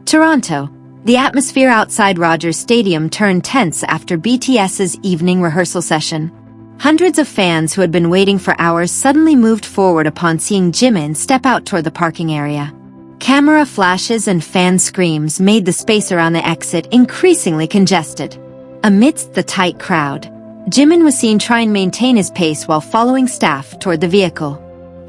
Toronto. The atmosphere outside Rogers Stadium turned tense after BTS's evening rehearsal session. Hundreds of fans who had been waiting for hours suddenly moved forward upon seeing Jimin step out toward the parking area. Camera flashes and fan screams made the space around the exit increasingly congested. Amidst the tight crowd, Jimin was seen trying to maintain his pace while following staff toward the vehicle.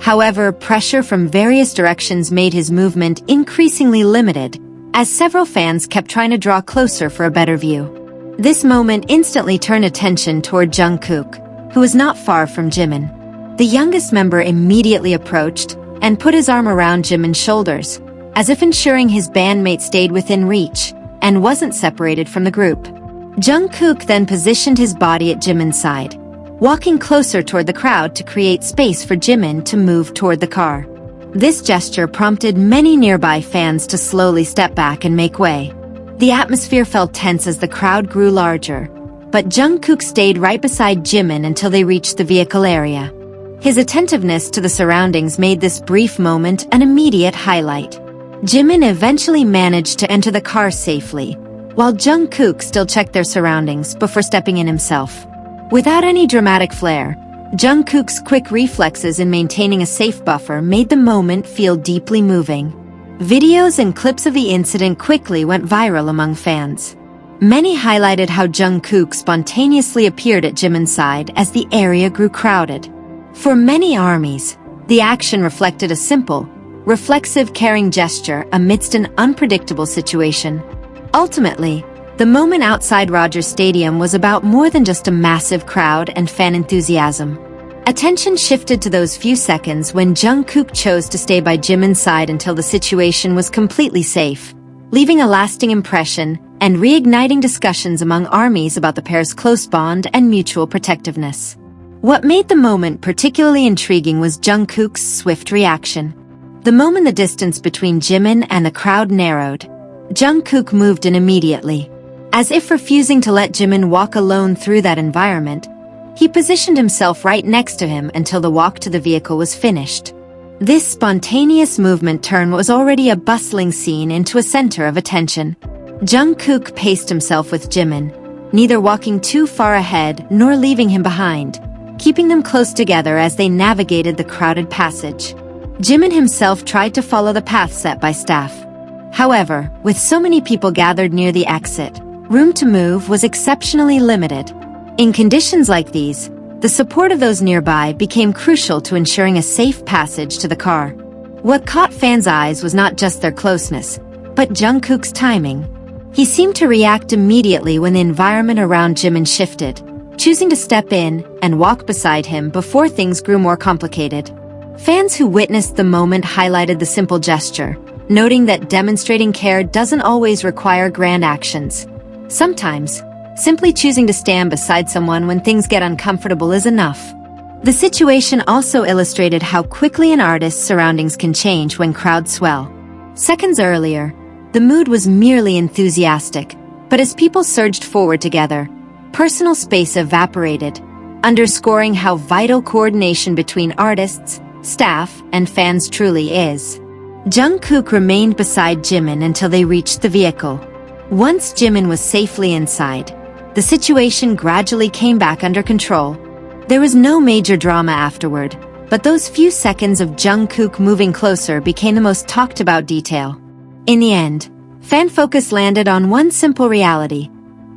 However, pressure from various directions made his movement increasingly limited, as several fans kept trying to draw closer for a better view. This moment instantly turned attention toward Jungkook, who was not far from Jimin. The youngest member immediately approached and put his arm around Jimin's shoulders, as if ensuring his bandmate stayed within reach and wasn't separated from the group. Jungkook then positioned his body at Jimin's side, walking closer toward the crowd to create space for Jimin to move toward the car. This gesture prompted many nearby fans to slowly step back and make way. The atmosphere felt tense as the crowd grew larger, but Jungkook stayed right beside Jimin until they reached the vehicle area. His attentiveness to the surroundings made this brief moment an immediate highlight. Jimin eventually managed to enter the car safely, while Jungkook still checked their surroundings before stepping in himself. Without any dramatic flair, Jungkook's quick reflexes in maintaining a safe buffer made the moment feel deeply moving. Videos and clips of the incident quickly went viral among fans. Many highlighted how Jungkook spontaneously appeared at Jimin's side as the area grew crowded. For many ARMYs, the action reflected a simple, reflexive caring gesture amidst an unpredictable situation. Ultimately, the moment outside Rogers Stadium was about more than just a massive crowd and fan enthusiasm. Attention shifted to those few seconds when Jungkook chose to stay by Jimin's side until the situation was completely safe, leaving a lasting impression and reigniting discussions among ARMYs about the pair's close bond and mutual protectiveness. What made the moment particularly intriguing was Jungkook's swift reaction. The moment the distance between Jimin and the crowd narrowed, Jungkook moved in immediately. As if refusing to let Jimin walk alone through that environment, he positioned himself right next to him until the walk to the vehicle was finished. This spontaneous movement turned what was already a bustling scene into a center of attention. Jungkook paced himself with Jimin, neither walking too far ahead nor leaving him behind, keeping them close together as they navigated the crowded passage. Jimin himself tried to follow the path set by staff. However, with so many people gathered near the exit, room to move was exceptionally limited. In conditions like these, the support of those nearby became crucial to ensuring a safe passage to the car. What caught fans' eyes was not just their closeness, but Jungkook's timing. He seemed to react immediately when the environment around Jimin shifted, choosing to step in and walk beside him before things grew more complicated. Fans who witnessed the moment highlighted the simple gesture, noting that demonstrating care doesn't always require grand actions. Sometimes, simply choosing to stand beside someone when things get uncomfortable is enough. The situation also illustrated how quickly an artist's surroundings can change when crowds swell. Seconds earlier, the mood was merely enthusiastic, but as people surged forward together, personal space evaporated, underscoring how vital coordination between artists, staff, and fans truly is. Jungkook remained beside Jimin until they reached the vehicle. Once Jimin was safely inside, the situation gradually came back under control. There was no major drama afterward, but those few seconds of Jungkook moving closer became the most talked about detail. In the end, fan focus landed on one simple reality.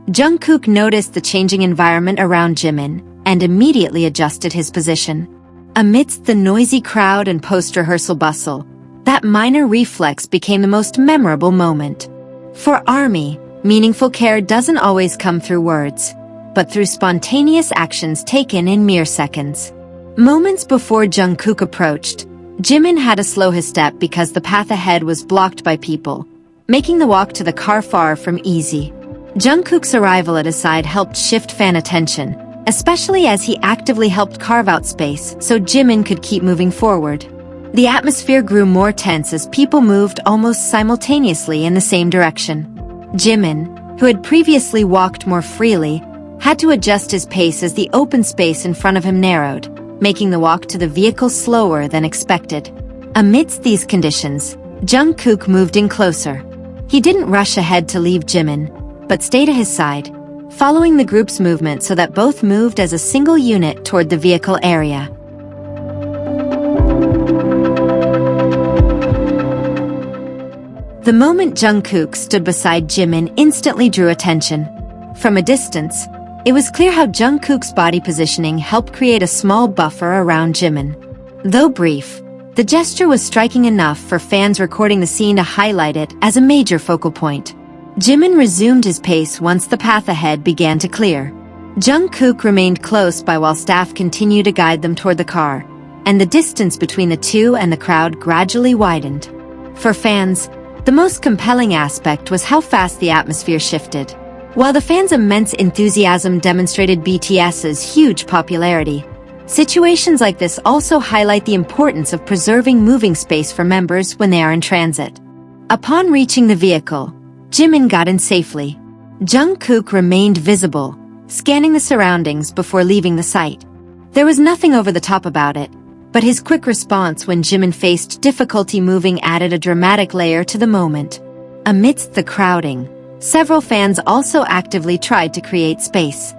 Jungkook noticed the changing environment around Jimin and immediately adjusted his position. Amidst the noisy crowd and post-rehearsal bustle, that minor reflex became the most memorable moment. For ARMY, meaningful care doesn't always come through words, but through spontaneous actions taken in mere seconds. Moments before Jungkook approached, Jimin had to slow his step because the path ahead was blocked by people, making the walk to the car far from easy. Jungkook's arrival at his side helped shift fan attention, especially as he actively helped carve out space so Jimin could keep moving forward. The atmosphere grew more tense as people moved almost simultaneously in the same direction. Jimin, who had previously walked more freely, had to adjust his pace as the open space in front of him narrowed, making the walk to the vehicle slower than expected. Amidst these conditions, Jungkook moved in closer. He didn't rush ahead to leave Jimin, but stayed at his side, following the group's movement so that both moved as a single unit toward the vehicle area. The moment Jungkook stood beside Jimin instantly drew attention. From a distance, it was clear how Jungkook's body positioning helped create a small buffer around Jimin. Though brief, the gesture was striking enough for fans recording the scene to highlight it as a major focal point. Jimin resumed his pace once the path ahead began to clear. Jungkook remained close by while staff continued to guide them toward the car, and the distance between the two and the crowd gradually widened. For fans, the most compelling aspect was how fast the atmosphere shifted. While the fans' immense enthusiasm demonstrated BTS's huge popularity, situations like this also highlight the importance of preserving moving space for members when they are in transit. Upon reaching the vehicle, Jimin got in safely. Jungkook remained visible, scanning the surroundings before leaving the site. There was nothing over the top about it, but his quick response when Jimin faced difficulty moving added a dramatic layer to the moment. Amidst the crowding, several fans also actively tried to create space.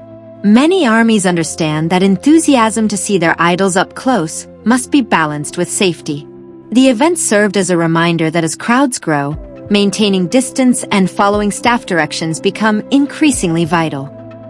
Many armies understand that enthusiasm to see their idols up close must be balanced with safety. The event served as a reminder that as crowds grow, maintaining distance and following staff directions become increasingly vital.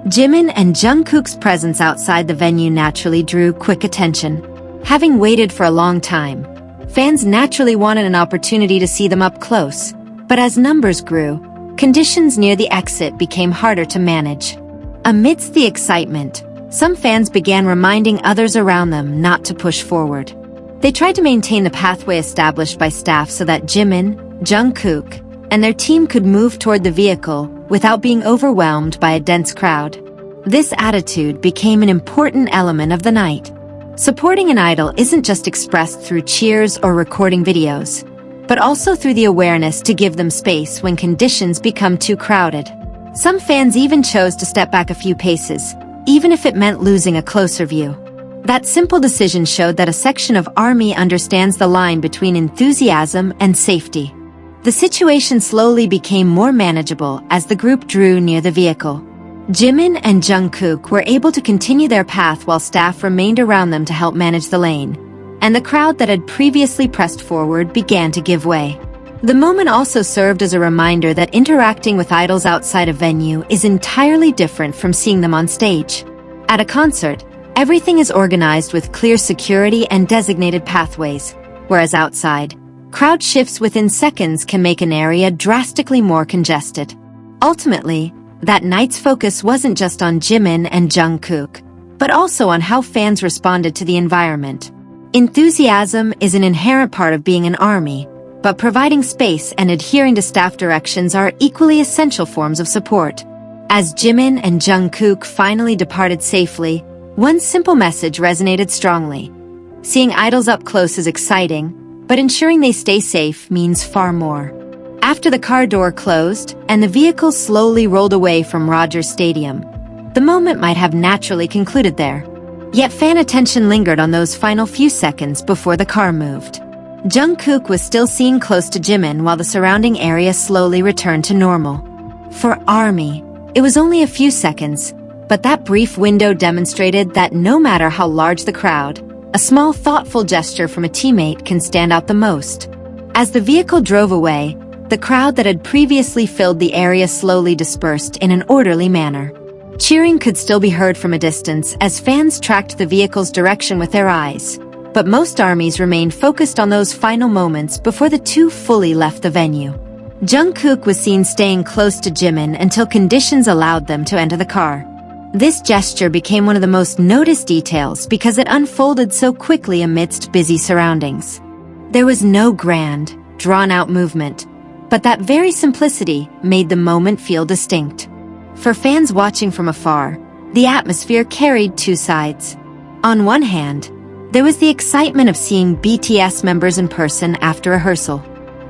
Jimin and Jungkook's presence outside the venue naturally drew quick attention. Having waited for a long time, fans naturally wanted an opportunity to see them up close, but as numbers grew, conditions near the exit became harder to manage. Amidst the excitement, some fans began reminding others around them not to push forward. They tried to maintain the pathway established by staff so that Jimin, Jungkook, and their team could move toward the vehicle without being overwhelmed by a dense crowd. This attitude became an important element of the night. Supporting an idol isn't just expressed through cheers or recording videos, but also through the awareness to give them space when conditions become too crowded. Some fans even chose to step back a few paces, even if it meant losing a closer view. That simple decision showed that a section of ARMY understands the line between enthusiasm and safety. The situation slowly became more manageable as the group drew near the vehicle. Jimin and Jungkook were able to continue their path while staff remained around them to help manage the lane, and the crowd that had previously pressed forward began to give way. The moment also served as a reminder that interacting with idols outside a venue is entirely different from seeing them on stage. At a concert, everything is organized with clear security and designated pathways, whereas outside, crowd shifts within seconds can make an area drastically more congested. Ultimately, that night's focus wasn't just on Jimin and Jungkook, but also on how fans responded to the environment. Enthusiasm is an inherent part of being an ARMY, but providing space and adhering to staff directions are equally essential forms of support. As Jimin and Jungkook finally departed safely, one simple message resonated strongly. Seeing idols up close is exciting, but ensuring they stay safe means far more. After the car door closed and the vehicle slowly rolled away from Rogers Stadium, the moment might have naturally concluded there. Yet fan attention lingered on those final few seconds before the car moved. Jungkook was still seen close to Jimin while the surrounding area slowly returned to normal. For ARMY, it was only a few seconds, but that brief window demonstrated that no matter how large the crowd, a small thoughtful gesture from a teammate can stand out the most. As the vehicle drove away, the crowd that had previously filled the area slowly dispersed in an orderly manner. Cheering could still be heard from a distance as fans tracked the vehicle's direction with their eyes, but most armies remained focused on those final moments before the two fully left the venue. Jungkook was seen staying close to Jimin until conditions allowed them to enter the car. This gesture became one of the most noticed details because it unfolded so quickly amidst busy surroundings. There was no grand, drawn-out movement, but that very simplicity made the moment feel distinct. For fans watching from afar, the atmosphere carried two sides. On one hand, there was the excitement of seeing BTS members in person after rehearsal.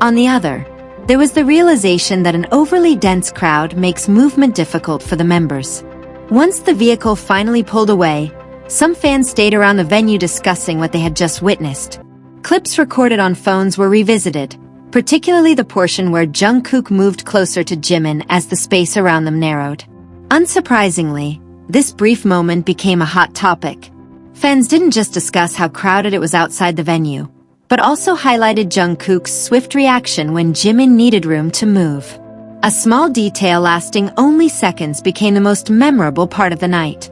On the other, there was the realization that an overly dense crowd makes movement difficult for the members. Once the vehicle finally pulled away, some fans stayed around the venue discussing what they had just witnessed. Clips recorded on phones were revisited, particularly the portion where Jungkook moved closer to Jimin as the space around them narrowed. Unsurprisingly, this brief moment became a hot topic. Fans didn't just discuss how crowded it was outside the venue, but also highlighted Jungkook's swift reaction when Jimin needed room to move. A small detail lasting only seconds became the most memorable part of the night.